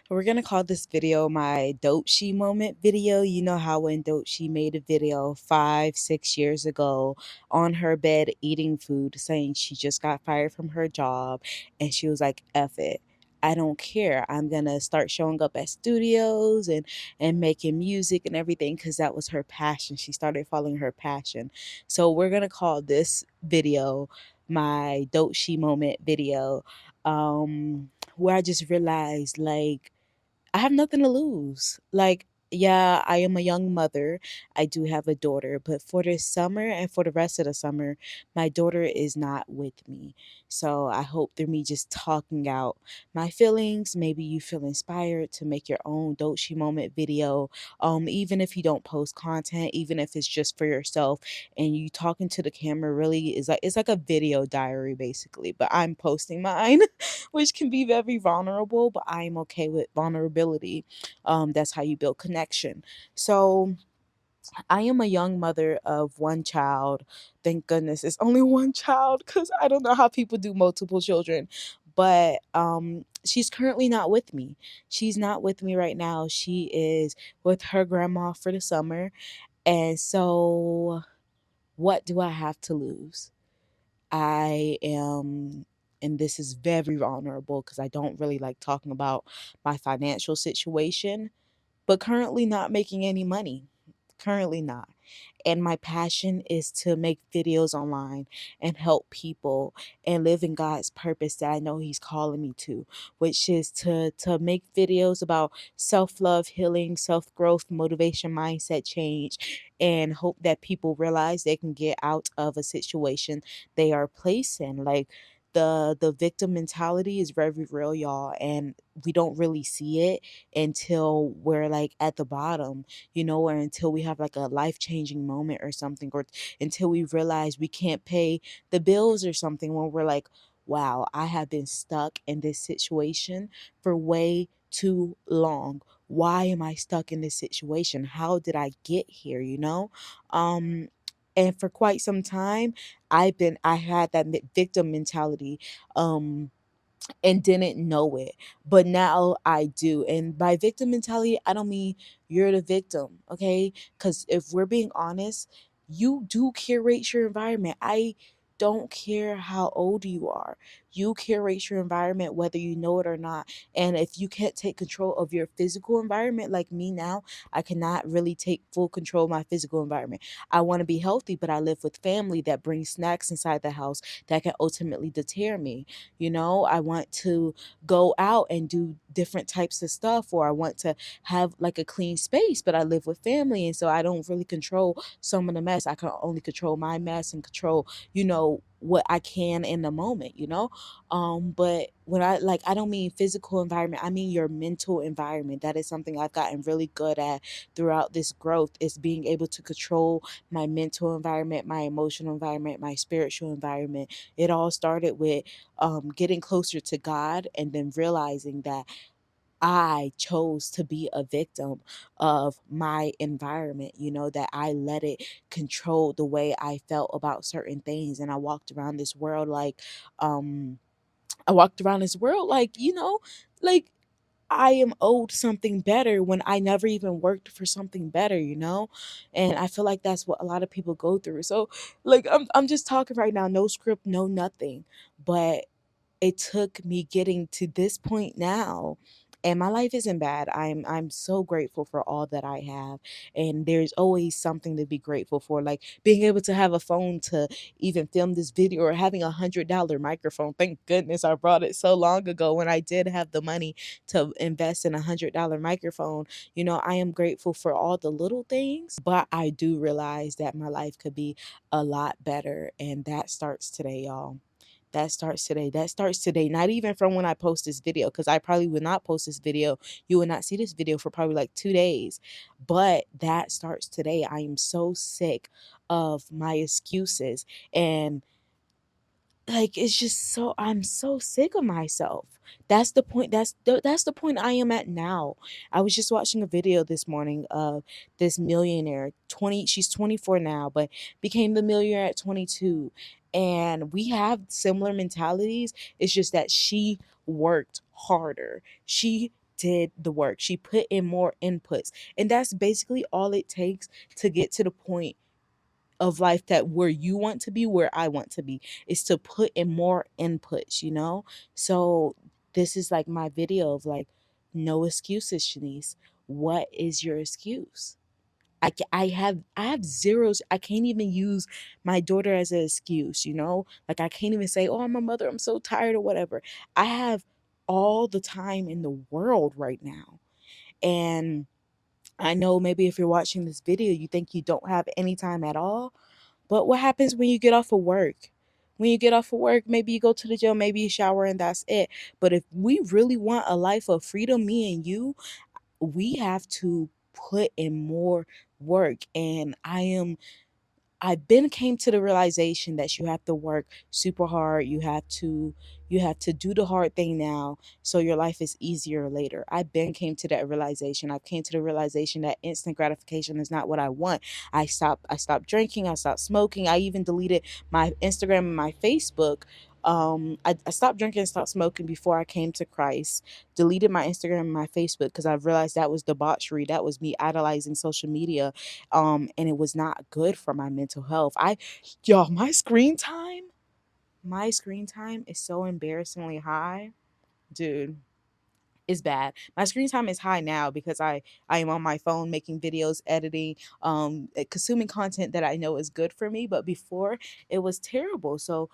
We're gonna call this video my Dochi moment video. You know how when Dochi made a video 5, 6 years ago on her bed eating food, saying she just got fired from her job, and she was like, "F it. I don't care. I'm gonna start showing up at studios and making music and everything because that was her passion. She started following her passion. So we're gonna call this video my Dochi moment video. Where I just realized I have nothing to lose. Yeah, I am a young mother. I do have a daughter, but for this summer and for the rest of the summer, my daughter is not with me. So I hope through me just talking out my feelings, maybe you feel inspired to make your own Dochi moment video. Even if you don't post content, even if it's just for yourself and you talking to the camera really is like it's like a video diary basically. But I'm posting mine which can be very vulnerable, but I'm okay with vulnerability. That's how you build connection. So I am a young mother of one child. Thank goodness it's only one child because I don't know how people do multiple children. But she's currently not with me. She's not with me right now. She is with her grandma for the summer. And so, what do I have to lose? I am, and this is very vulnerable because I don't really like talking about my financial situation, but currently not making any money. Currently not. And my passion is to make videos online and help people and live in God's purpose that I know He's calling me to, which is to make videos about self-love, healing, self-growth, motivation, mindset change, and hope that people realize they can get out of a situation they are placed in. Like the victim mentality is very real, y'all, and we don't really see it until we're like at the bottom, or until we have like a life changing moment or something, or until we realize we can't pay the bills or something, when we're like, wow, I have been stuck in this situation for way too long. Why am I stuck in this situation? How did I get here? Um, and for quite some time, I had that victim mentality. And didn't know it. But now I do. And by victim mentality, I don't mean you're the victim, okay? Because if we're being honest, you do curate your environment. I don't care how old you are. You curate your environment whether you know it or not. And if you can't take control of your physical environment, like me now, I cannot really take full control of my physical environment. I want to be healthy, but I live with family that brings snacks inside the house that can ultimately deter me. I want to go out and do different types of stuff, or I want to have like a clean space, but I live with family. And so I don't really control some of the mess. I can only control my mess and control, what I can in the moment, but when I don't mean physical environment, I mean your mental environment. That is something I've gotten really good at throughout this growth, is being able to control my mental environment, my emotional environment, my spiritual environment. It all started with getting closer to God, and then realizing that I chose to be a victim of my environment, that I let it control the way I felt about certain things. And I walked around this world like I am owed something better when I never even worked for something better. And I feel like that's what a lot of people go through. So like I'm just talking right now, no script, no nothing. But it took me getting to this point now, and my life isn't bad. I'm so grateful for all that I have, and there's always something to be grateful for, like being able to have a phone to even film this video, or having $100 microphone. Thank goodness I brought it so long ago when I did have the money to invest in $100 microphone. I am grateful for all the little things, but I do realize that my life could be a lot better, and that starts today, y'all. That starts today. That starts today. Not even from when I post this video, because I probably would not post this video. You would not see this video for probably like 2 days. But that starts today. I am so sick of my excuses. And like, it's just so, I'm so sick of myself. That's the point. That's the point I am at now. I was just watching a video this morning of this millionaire. 20 She's 24 now, but became the millionaire at 22. And we have similar mentalities. It's just that she worked harder. She did the work. She put in more inputs. And that's basically all it takes to get to the point of life that where you want to be, where I want to be, is to put in more inputs, you know? So this is like my video of like, no excuses, Shanice. What is your excuse? I have zeros. I can't even use my daughter as an excuse, you know? Like I can't even say, "Oh, I'm a mother. I'm so tired," or whatever. I have all the time in the world right now. And I know maybe if you're watching this video, you think you don't have any time at all. But what happens when you get off of work? When you get off of work, maybe you go to the gym, maybe you shower, and that's it. But if we really want a life of freedom, me and you, we have to put in more work. And I've been came to the realization that you have to work super hard. You have to do the hard thing now so your life is easier later. I've been came to that realization. I came to the realization that instant gratification is not what I want. I stopped drinking, I stopped smoking. I even deleted my Instagram and my Facebook. I stopped drinking and stopped smoking before I came to Christ. Deleted my Instagram and my Facebook because I realized that was debauchery. That was me idolizing social media, and it was not good for my mental health. Y'all, my screen time is so embarrassingly high, dude. It's bad. My screen time is high now because I am on my phone making videos, editing, consuming content that I know is good for me. But before, it was terrible. So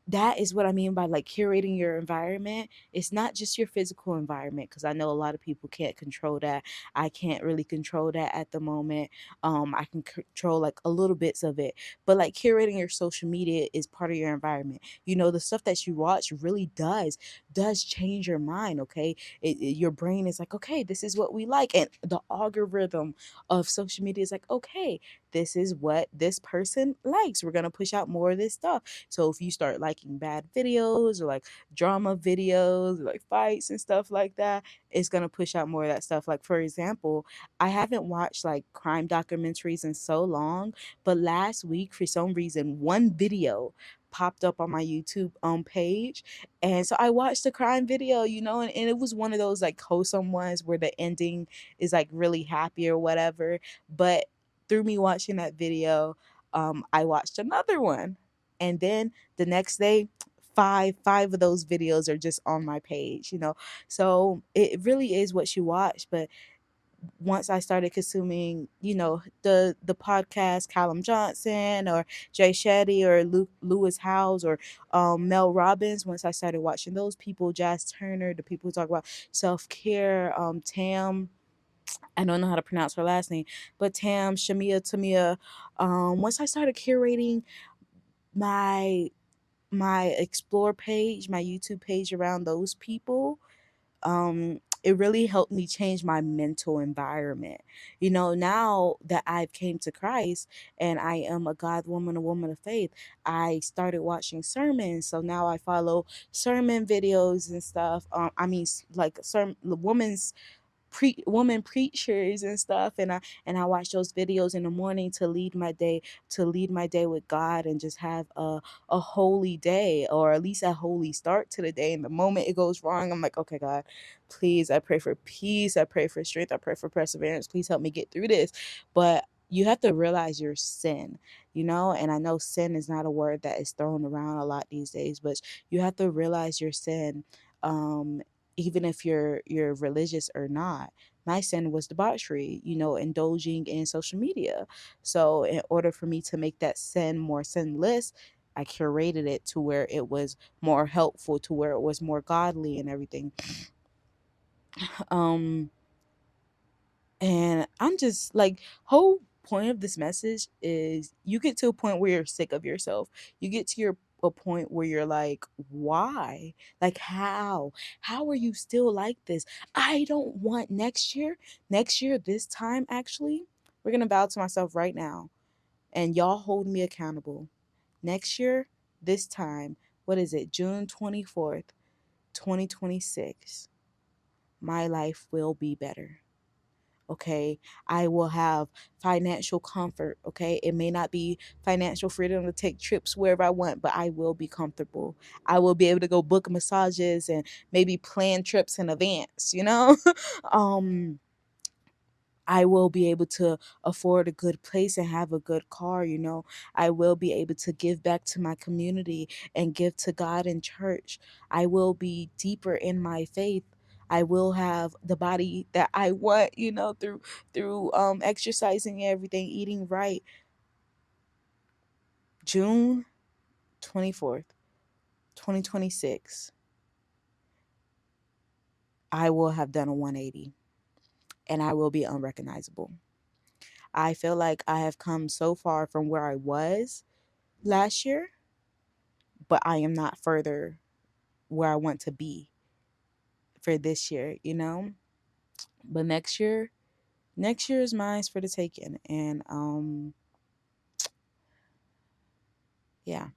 that is what I mean by like curating your environment. It's not just your physical environment because I know a lot of people can't control that. I can't really control that at the moment. I can control like a little bits of it, but like curating your social media is part of your environment. You know, the stuff that you watch really does change your mind. Okay, your brain is like, okay, this is what we like, and the algorithm of social media is like, okay, this is what this person likes. We're gonna push out more of this stuff. So if you start liking bad videos or like drama videos or like fights and stuff like that, it's gonna push out more of that stuff. Like for example, I haven't watched like crime documentaries in so long, but last week for some reason one video popped up on my YouTube page. And so I watched the crime video, and it was one of those like wholesome ones where the ending is like really happy or whatever. But through me watching that video, I watched another one, and then the next day, five of those videos are just on my page. So it really is what you watch. But once I started consuming, the podcast Callum Johnson or Jay Shetty or Lewis Howes or Mel Robbins, once I started watching those people, Jazz Turner, the people who talk about self-care, Tam, I don't know how to pronounce her last name, but Tamia. Once I started curating my my explore page, my YouTube page around those people, it really helped me change my mental environment. Now that I've came to Christ and I am a God woman, a woman of faith, I started watching sermons. So now I follow sermon videos and stuff. I mean, like women's woman preachers and stuff, and I watch those videos in the morning to lead my day with God and just have a holy day, or at least a holy start to the day. And the moment it goes wrong, I'm like, okay, God, please, I pray for peace, I pray for strength, I pray for perseverance, please help me get through this. But you have to realize your sin. And I know sin is not a word that is thrown around a lot these days, but you have to realize your sin. Even if you're religious or not. My sin was debauchery, indulging in social media. So in order for me to make that sin more sinless, I curated it to where it was more helpful, to where it was more godly and everything. um and I'm just like, whole point of this message is you get to a point where you're sick of yourself. You get to a point where you're like, why? Like how are you still like this? I don't want next year this time, actually, we're gonna vow to myself right now, and y'all hold me accountable. Next year this time, what is it, June 24th, 2026, my life will be better. Okay. I will have financial comfort. Okay. It may not be financial freedom to take trips wherever I want, but I will be comfortable. I will be able to go book massages and maybe plan trips in advance, you know? um, I will be able to afford a good place and have a good car, you know. I will be able to give back to my community and give to God and church. I will be deeper in my faith. I will have the body that I want, you know, through exercising and everything, eating right. June 24th, 2026, I will have done a 180 and I will be unrecognizable. I feel like I have come so far from where I was last year, but I am not further where I want to be for this year, you know? But next year is mine for the taking. And yeah,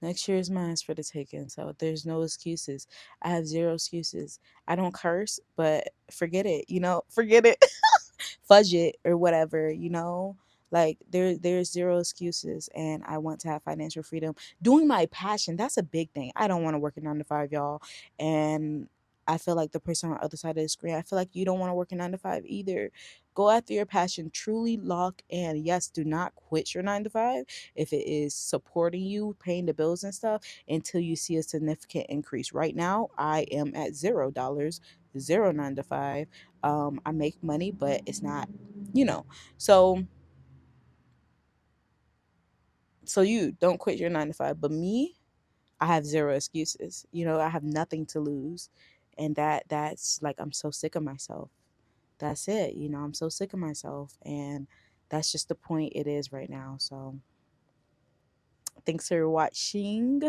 next year is mine for the taking. So there's no excuses. I have zero excuses. I don't curse, but forget it, you know? Forget it. Fudge it or whatever, you know? Like there's zero excuses and I want to have financial freedom. Doing my passion, that's a big thing. I don't want to work a 9 to 5, y'all. And I feel like the person on the other side of the screen, I feel like you don't want to work a 9 to 5 either. Go after your passion, truly lock in. Yes, do not quit your 9 to 5 if it is supporting you, paying the bills and stuff until you see a significant increase. Right now, I am at $0, zero 9 to 5. I make money, but it's not, you know. So you don't quit your 9 to 5. But me, I have zero excuses. You know, I have nothing to lose. And that's like I'm so sick of myself. That's it. You know, I'm so sick of myself. And that's just the point it is right now. So thanks for watching.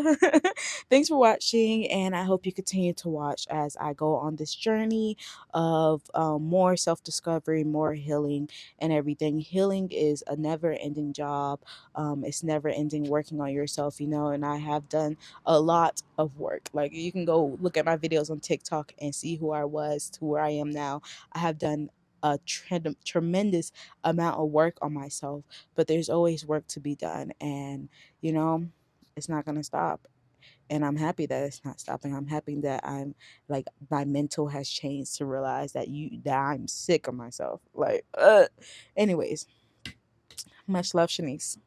Thanks for watching, and I hope you continue to watch as I go on this journey of more self discovery, more healing, and everything. Healing is a never ending job. It's never ending working on yourself, you know, and I have done a lot of work. Like, you can go look at my videos on TikTok and see who I was to where I am now. I have done a tremendous amount of work on myself, but there's always work to be done. And you know, it's not going to stop. And I'm happy that it's not stopping. I'm happy that I'm like my mental has changed to realize that I'm sick of myself. Like anyways, much love, Shanice.